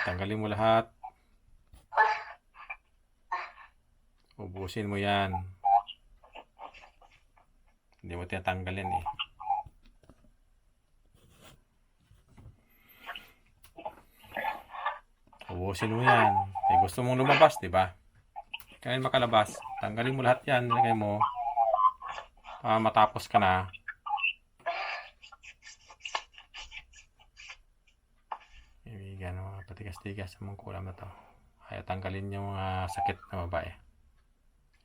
Tanggalin mo lahat. Ubusin mo yan. Hindi mo tinatanggalin eh. Ubusin mo yan. Eh, gusto mong lumabas, di ba? Kaya makalabas. Tanggalin mo lahat yan. Nilagay mo. Matapos ka na. Ibigan mo. Patigas-tigas sa mga kulam na to. Ayaw tanggalin yung sakit na babae.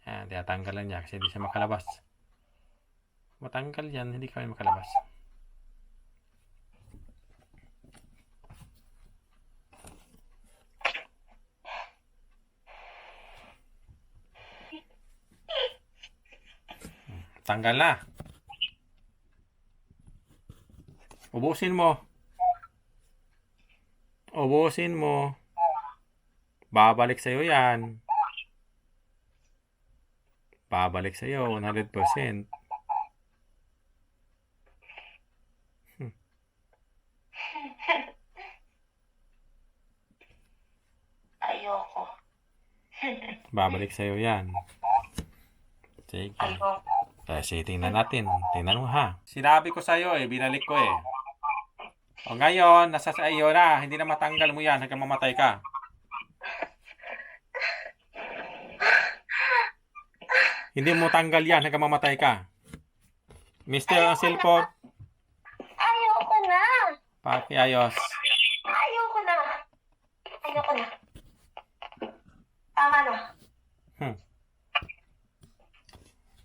Yan, tinatanggalan niya kasi hindi siya makalabas. Matanggal yan, hindi kami makalabas. Tanggal na. Ubusin mo. Ubusin mo. Babalik sa'yo yan. Babalik sa'yo 100%. Ayoko. Babalik sa'yo yan. Sige. Kasi tingnan natin. Tingnan mo ha. Sinabi ko sa'yo eh. Binalik ko eh. O ngayon, nasa sa iyo na. Hindi na matanggal mo yan hanggang mamatay ka. Hindi mo tanggal yan hanggang mamatay ka. Mister, ang cellphone. Ayoko na. Pakiayos. Ayoko na. Ayoko na. Tama na.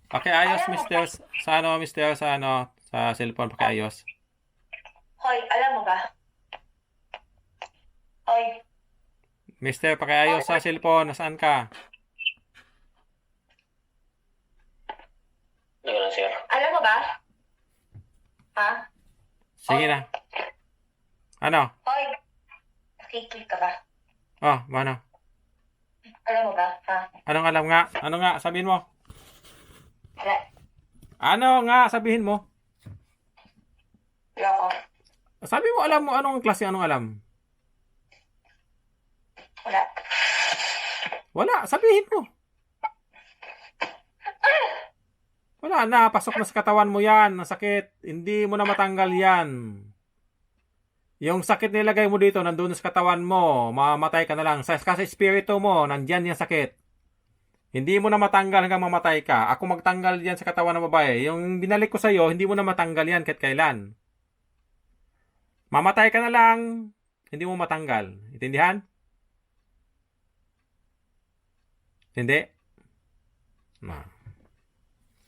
Pakiayos, mister. Sa ano, mister? Sa ano? Sa cellphone, pakiayos. Hoy, alam mo ba? Hoy, Mister, pakiayos sa cellphone. Nasaan ka? Sir. alam mo ba? Ha? Sige na. Ano? Hoy, nakikil ka ba? Oh, ano? Alam mo ba? Ha? Anong alam nga? Ano nga? Sabihin mo. Wala. Ano nga? Sabihin mo. Ayoko. Sabi mo, alam mo. Anong klase? Anong alam? Wala. Wala. Sabihin mo. Wala na. Pasok na sa katawan mo yan. Ang sakit. Hindi mo na matanggal yan. Yung sakit nilagay mo dito, nandun sa katawan mo. Mamatay ka na lang. Kasi espiritu mo, nandyan yung sakit. Hindi mo na matanggal hanggang mamatay ka. Ako magtanggal yan sa katawan ng babae. Yung binalik ko sa'yo, hindi mo na matanggal yan kahit kailan. Mamatay ka na lang. Hindi mo matanggal. Intindihan? Hindi?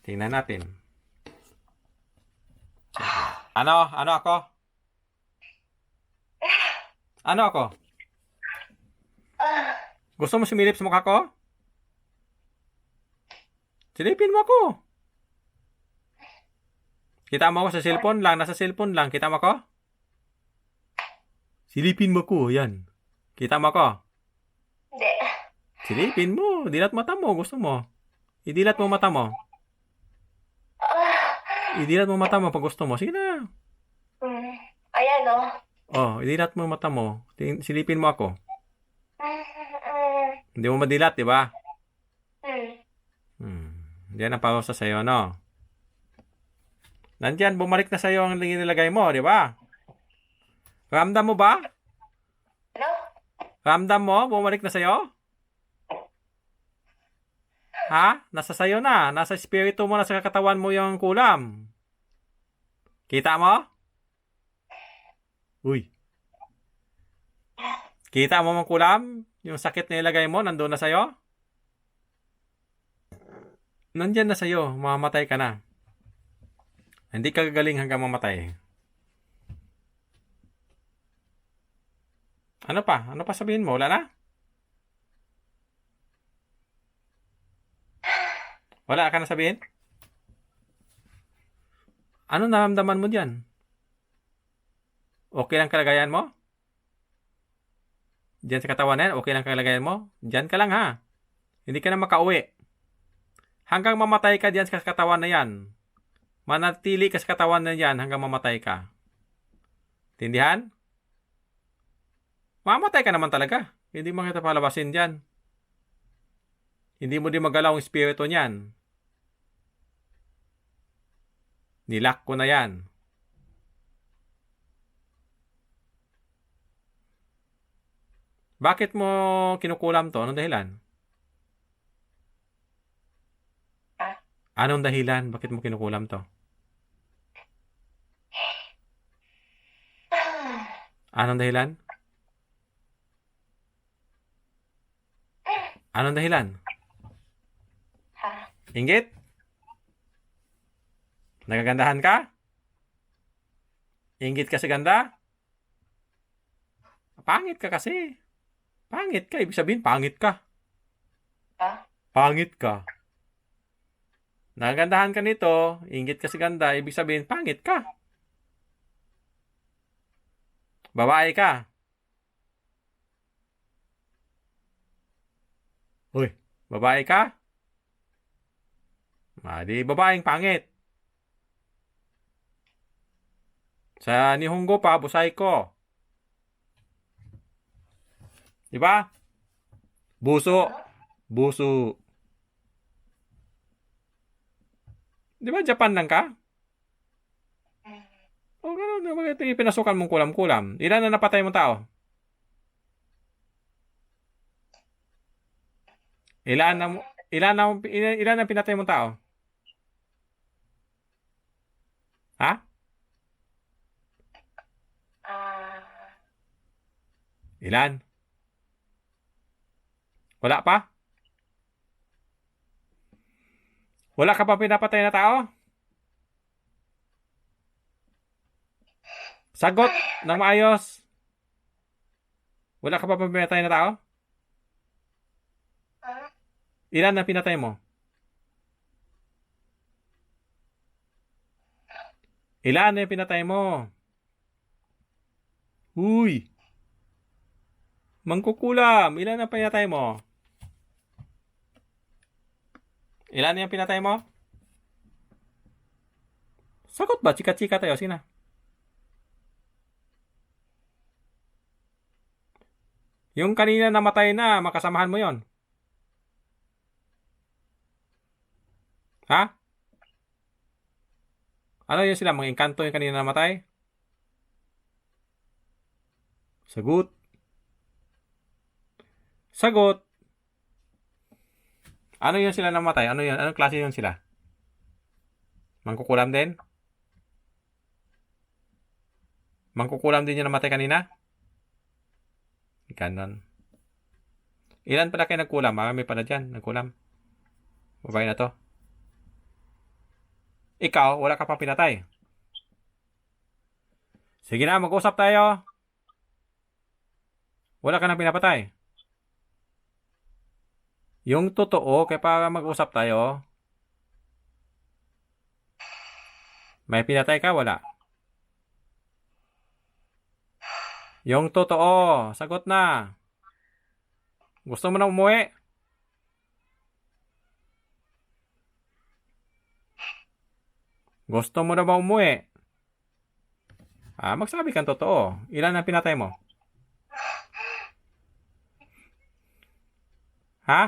Tingnan natin. Ano? Ano ako? Ano ako? Gusto mo sumilip sa mukha ko? Silipin mo ako. Kita mo ako sa cellphone lang. Nasa cellphone lang. Kita mo ako? Silipin mo ko. Yan. Kita mo ako? Hindi. Silipin mo. Dilat mata mo. Gusto mo. Idilat mo mata mo. Idilat mo mata mo pag gusto mo. Sige na. Ayan o. Oh, idilat mo mata mo. Silipin mo ako. Hindi mo madilat, di ba? Diyan ang pausa sa'yo, no? Nandiyan, bumalik na sa'yo ang nilagay mo, di ba? Ramdam mo ba? Ano? Ramdam mo? Bumalik na sa'yo? Ha? Nasa sa'yo na. Nasa espiritu mo, nasa katawan mo yung kulam. Kita mo? Uy. Kita mo mong kulam? Yung sakit na ilagay mo, nandun na sa'yo? Nandyan na sa'yo. Mamamatay ka na. Hindi ka gagaling hanggang mamatay. Ano pa? Ano pa sabihin mo? Wala na? Wala ka na sabihin? Ano naramdaman mo dyan? Okay lang kalagayan mo? Diyan sa katawan na yan, okay lang kalagayan mo? Diyan ka lang ha. Hindi ka na makauwi. Hanggang mamatay ka diyan sa katawan na yan. Manatili ka sa katawan na yan hanggang mamatay ka. Tindihan? Mamatay ka naman talaga. Hindi mo kita palabasin dyan. Hindi mo din magalaw ang espiritu niyan. Nilak ko na yan. Bakit mo kinukulam to? Anong dahilan? Ah, Anong dahilan? Bakit mo kinukulam to? Anong dahilan? Anong dahilan? ha, Inggit? Nagagandahan ka? Inggit ka sa ganda? Pangit ka kasi. Pangit ka. Ibig sabihin, pangit ka. ha, Pangit ka. Nagagandahan ka nito, inggit ka sa ganda, ibig sabihin, pangit ka. Babae ka. Uy, babae ka? Di babaeng pangit. Sa Nihongo pa, busay ko. Di ba? Buso. Buso. Di ba Japan lang ka? O gano'n, bakit pinasukan mong kulam-kulam? Ilan na napatay mong tao? Ilan na ilan na pinatay mong tao? Ha? ah, Ilan? Wala pa? Wala ka pa pinapatay na tao? Sagot ng maayos. Wala ka pa pinapatay na tao? ah, Ilan na pinatay mo? Ilan na pinatay mo? Uy! Mangkukulam. Ilan na pinatay mo? Ilan na yung pinatay mo? Sagot ba? Chika-chika tayo. Sina? Yung kanina namatay na, makasamahan mo yon. Ha? Ano yun sila? Mga engkanto yung kanina namatay? Sagot. Sagot. Ano yun sila namatay? Ano yun? Anong klase yun sila? Mangkukulam din? Mangkukulam din yung namatay kanina? Ganon. Ilan pala kayo nagkulam? Marami pala dyan. Nagkulam. Babae na to. Ikaw, wala ka pa pinatay. Sige na, mag-usap tayo. Wala ka na pinapatay. Yung totoo, kaya para mag-usap tayo, may pinatay ka? Wala. Yung totoo, sagot na. Gusto mo na umuwi? Gusto mo na ba umuwi? Magsabi kang totoo. Ilan ang pinatay mo? Ha?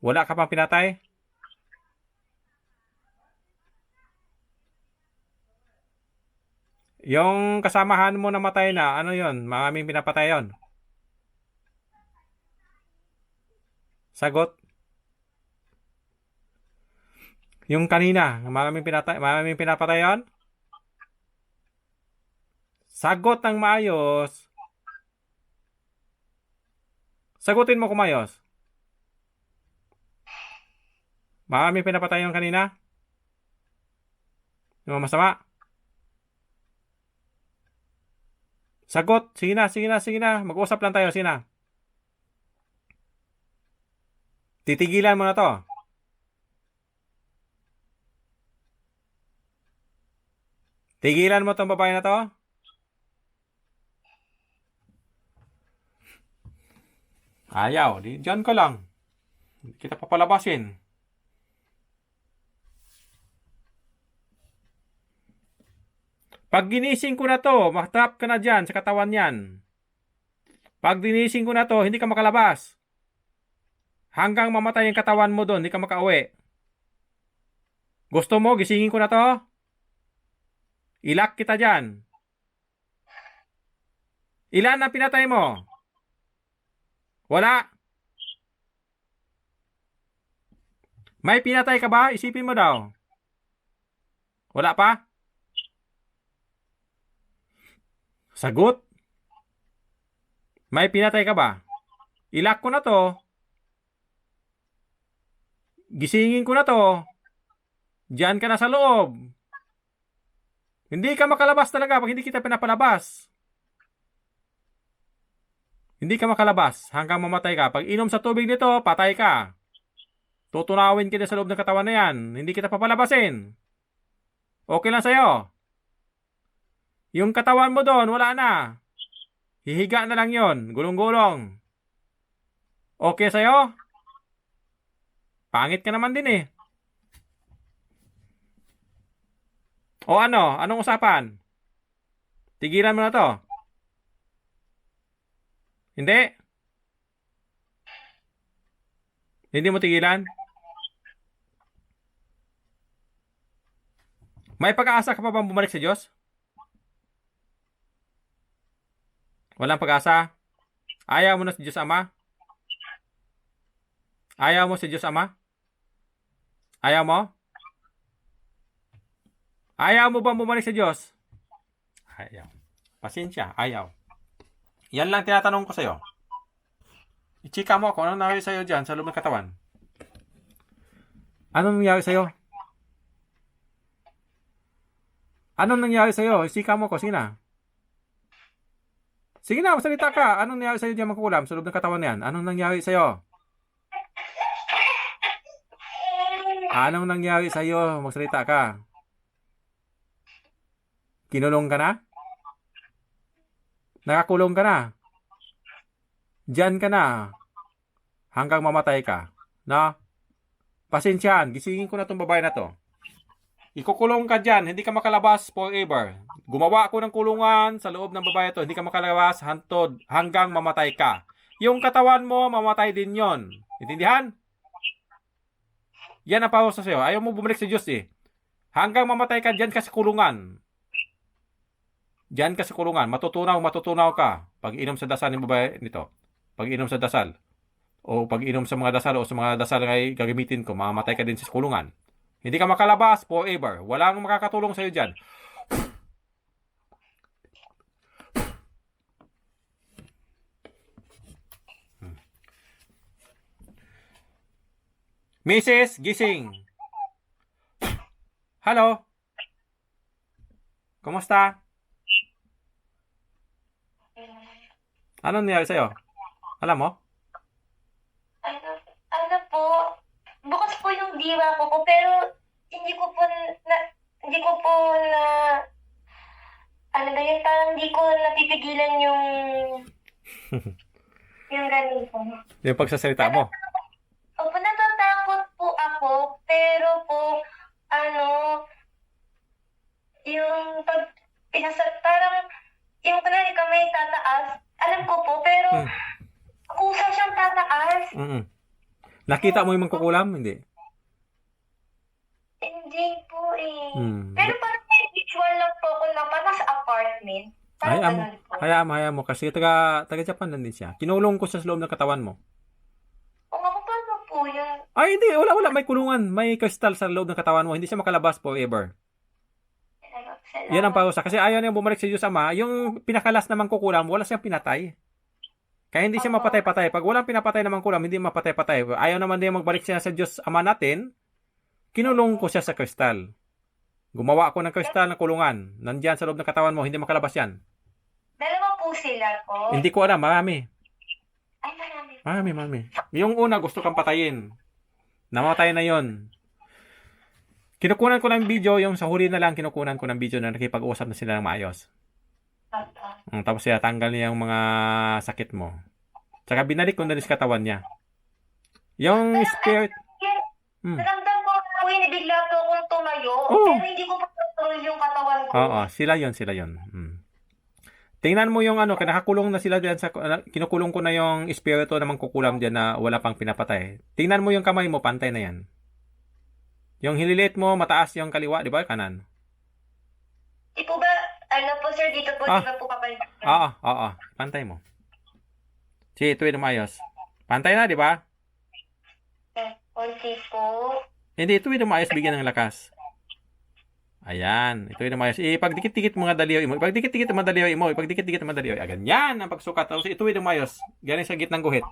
Wala ka pang pinatay? Yung kasamahan mo namatay na, ano yon? Maraming pinapatay yon. Sagot. Yung kanina, maraming pinapatay yon? Sagot ng maayos. Sagutin mo kumayos. Maraming pinapatay yon kanina? Yung masama? Sagot. Sige na, sige na, sige na. Mag-usap lang tayo, sige na. Titigilan mo na to. Tigilan mo tong babae na to. Ayaw, di dyan ka lang. Hindi kita papalabasin. Pag ginising ko na to, matrap ka na dyan sa katawan yan. Pag dinising ko na to, hindi ka makalabas. Hanggang mamatay yung katawan mo doon, hindi ka makauwi. Gusto mo, gisingin ko na to? Ilak kita dyan. Ilan ang pinatay mo? Wala. May pinatay ka ba? Isipin mo daw. Wala pa? Sagot. May pinatay ka ba? Ilak ko na to. Gisingin ko na to. Diyan ka na sa loob. Hindi ka makalabas talaga pag hindi kita pinapalabas. Hindi ka makalabas hanggang mamatay ka. Pag inom sa tubig nito, patay ka. Tutunawin kita sa loob ng katawan na yan. Hindi kita papalabasin. Okay lang sa'yo. Yung katawan mo doon, wala na. Hihiga na lang yon, gulong-gulong. Okay sa'yo? Pangit ka naman din eh. O ano? Anong usapan? Tigilan mo na to. Hindi? Hindi mo tigilan? May pag-asa ka pa bang bumalik sa Diyos? Walang pag-asa? Ayaw mo na sa Diyos Ama? Ayaw mo sa Diyos Ama? Ayaw mo? Ayaw mo bang bumalik sa Diyos? Ayaw. Pasensya, ayaw. Yan lang tinatanong ko sa'yo. I-chika mo ako, anong nangyari sa'yo dyan sa loob ng katawan? Anong nangyari sa'yo? Anong nangyari sa'yo? I-chika mo ako, sige na. Sige na, magsalita ka. Anong nangyari sa'yo dyan magkukulam sa loob ng katawan na yan? Anong nangyari sa'yo? Anong nangyari sa'yo? Magsalita ka. Kinulong ka na? Nakakulong ka na? Diyan ka na. Hanggang mamatay ka. No? Pasensyahan. Gisingin ko na itong babae na to. Ikukulong ka dyan. Hindi ka makalabas forever. Gumawa ako ng kulungan sa loob ng babae to. Hindi ka makalabas hanggang mamatay ka. Yung katawan mo, mamatay din yon. Intindihan? Yan ang pausa sa'yo. Ayaw mo bumalik sa Diyos eh. Hanggang mamatay ka, dyan ka sa kulungan. Diyan ka sa kulungan. Matutunaw ka. Pag inom sa dasal ng babae nito. Pag inom sa dasal. O pag inom sa mga dasal o sa mga dasal ay gagamitin ko, mamamatay ka din sa kulungan. Hindi ka makalabas forever. Walang makakatulong sa'yo dyan. Mrs. Gising. Hello? Kumusta? Anong nangyari sa'yo? Alam mo? Ano po, bukas po yung diwa ko pero hindi ko po ano ba yun, parang hindi ko napipigilan yung ganito. Yung pagsasalita mo. Opo, natatakot po ako, pero po, yung parang, yung kunwari kamay tataas, alam ko po, pero, kusa siyang tataas. Nakita mo yung mangkukulam? Hindi. Hindi po eh. Pero parang may ritual lang po ako na parang sa apartment. Parang ganun po. Hayaan mo. Kasi taga Japan lang din siya. Kinulong ko siya sa loob ng katawan mo. O nga po, paano po yun? Ay, hindi. Wala. May kulungan. May kristal sa loob ng katawan mo. Hindi siya makalabas forever. Yan ang pausa. Kasi ayaw niya bumalik sa Diyos Ama. Yung pinakalas na mangkukulam, wala siyang pinatay. Kaya hindi siya mapatay-patay. Pag walang pinapatay na mangkulam, hindi mapatay-patay. Ayaw naman din magbalik siya sa Diyos Ama natin. Kinulong ko siya sa kristal. Gumawa ako ng kristal na kulungan. Nandyan sa loob ng katawan mo, hindi makalabas yan. Dalawa po sila po. Hindi ko alam, marami. Ay, marami. Marami. Yung una, gusto kang patayin. Namatay na yon. Kinukunan ko ng video, yung sa huli na lang kinukunan ko ng video na nakipag-usap na sila ng maayos. Tapos siya tanggal niya yung mga sakit mo. Tsaka binalik ko na rin sa katawan niya. Yung spirit... Naramdam ko po yun, bigla po akong tumayo. Pero hindi ko pa control yung katawan ko. Oo, sila yon. Tingnan mo yung ano, kinakakulong na sila diyan sa kinukulong ko na yung espiritu na mangkukulam diyan na wala pang pinapatay. Tingnan mo yung kamay mo, pantay na yan. Yung hililiit mo, mataas yung kaliwa, di ba? Kanan. Di po ba, ano po sir, dito po, di ba po kapalitan? Oo. Pantay mo. Sige, tuwid umayos. Pantay na, di ba? Konti po. Hindi, tuwid umayos, bigyan ng lakas. Ayan, ito yung umayos. Ipagdikit-dikit mga dalihoy mo. Ipagdikit-dikit mga dalihoy mo. Ipagdikit-dikit mga dalihoy. Ganyan ang pagsukat. Tapos ito yung umayos. Galing sa gitnang guhit.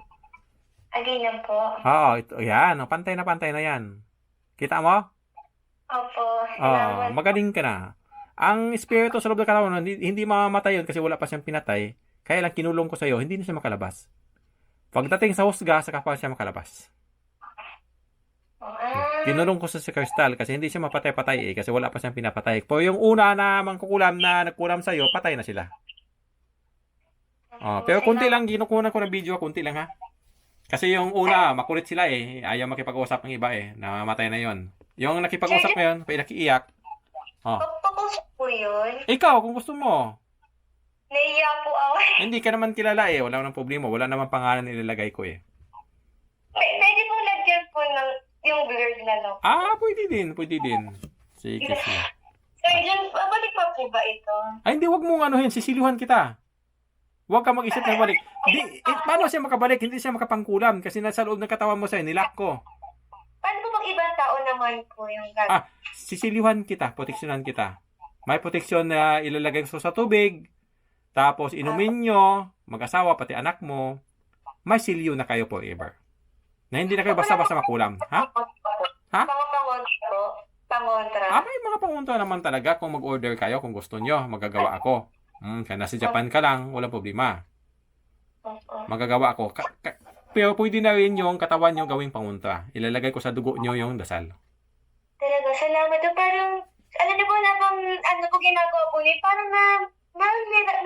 Again lang po. Oo, ito. Ayan, pantay na yan. Kita mo? Opo. Oo, magaling ka na. Ang espiritu sa loob ng katawan, hindi mamamatay yun kasi wala pa siyang pinatay. Kaya lang kinulong ko sa'yo, hindi na siya makalabas. Pagdating sa husga, saka pa siya makalabas. Kinulong ko sa kristal kasi hindi siya mapatay-patay kasi wala pa siyang pinapatay. Po yung una na mangkukulam na nagkulam sa'yo, patay na sila. Pero kunti lang, ginukunan ko ng video, kunti lang ha. Kasi yung una, makulit sila ayaw makipag-usap ng iba namamatay na yon. Yung nakipag-usap ngayon, pinakiiyak. Pagpapusok po yun. Ikaw, kung gusto mo. Naiya po ako. Hindi ka naman kilala wala nang problema, wala naman pangalan nilalagay ko Pwede pong lagyan po ng yung blurred na lang. Pwede din. Sige. Sir, dyan, babalik pa po ba ito? Ay, hindi, wag mong anuhin, sisilihan kita. Huwag ka mag-isip na balik. Paano siya makabalik? Hindi siya makapangkulam kasi nasa loob ng katawan mo sa'yo, nilak ko. Paano po pag ibang tao naman po yung Sisilihan kita, proteksyonan kita. May proteksyon na ilalagay ko sa tubig, tapos inumin nyo, mag-asawa, pati anak mo, may silyo na kayo forever. Na hindi na kayo basta-basta makulam. Ha? Mga pangontra po. Pangontra. May mga pangunta naman talaga kung mag-order kayo, kung gusto nyo, magagawa ako. Kaya nasa Japan ka lang, walang problema. Magagawa ako. Pero pwede na rin yung katawan nyo gawing pangunta. Ilalagay ko sa dugo nyo yung dasal. Talaga, salamat. Parang, alam niyo po na bang, ano po ginagawa po niyo? Parang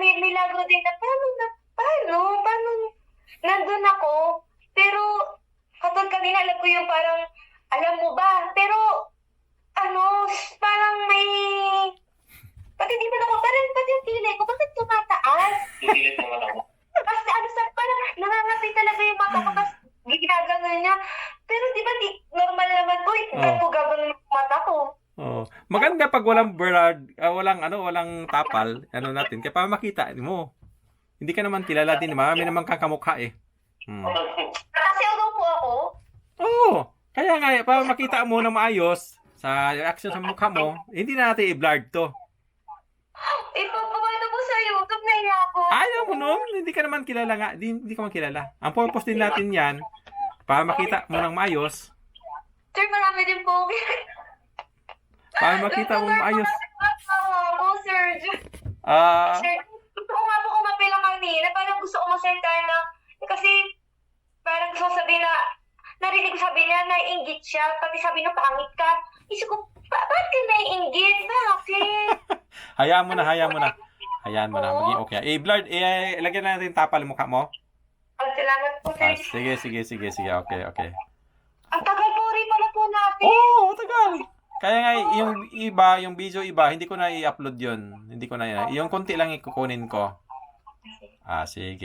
may milagro din na, paano, nandun ako, pero, katulad kanina, alam ko yung parang, alam mo ba, pero, parang may, pati di ba ako, parang pati yung kilay ko, bakit tumataas? Kasi parang nangangati talaga yung mata ko, kasi ginagano niya, pero di ba normal naman po, ba't po gagawin yung mata ko? Maganda pag walang blurred, walang tapal, natin, kaya para makita mo. Hindi ka naman kilala din, marami naman kang kamukha Kasi po ako? Kaya nga, para makita mo na maayos, sa reaction sa mukha mo, hindi na natin i-blurred to. Ipapakita po sa YouTube na iya ako. Ayaw mo nun, hindi ka naman kilala nga, hindi ka man kilala. Ang purpose din natin yan, para makita mo ng maayos. Sir, marami din po. Para makita mo maayos. Sir. Sir, gusto ko nga po kumapila kanina. Parang gusto ko masalita na, kasi parang gusto ko sabihin na, narinig ko sabihin na naiinggit siya. Pati sabi na pangit ka. Isip ko, bakit ka naiinggit? Bakit? Hayaan mo na. Maging okay. Blurred, lagyan na natin tapal yung mukha mo. Salamat po, sir. Sige. Okay. Ang tagal po rin pala po natin. Tagal. Kaya nga, yung video iba, hindi ko na i-upload yun. Yung konti lang ikukunin ko. Sige.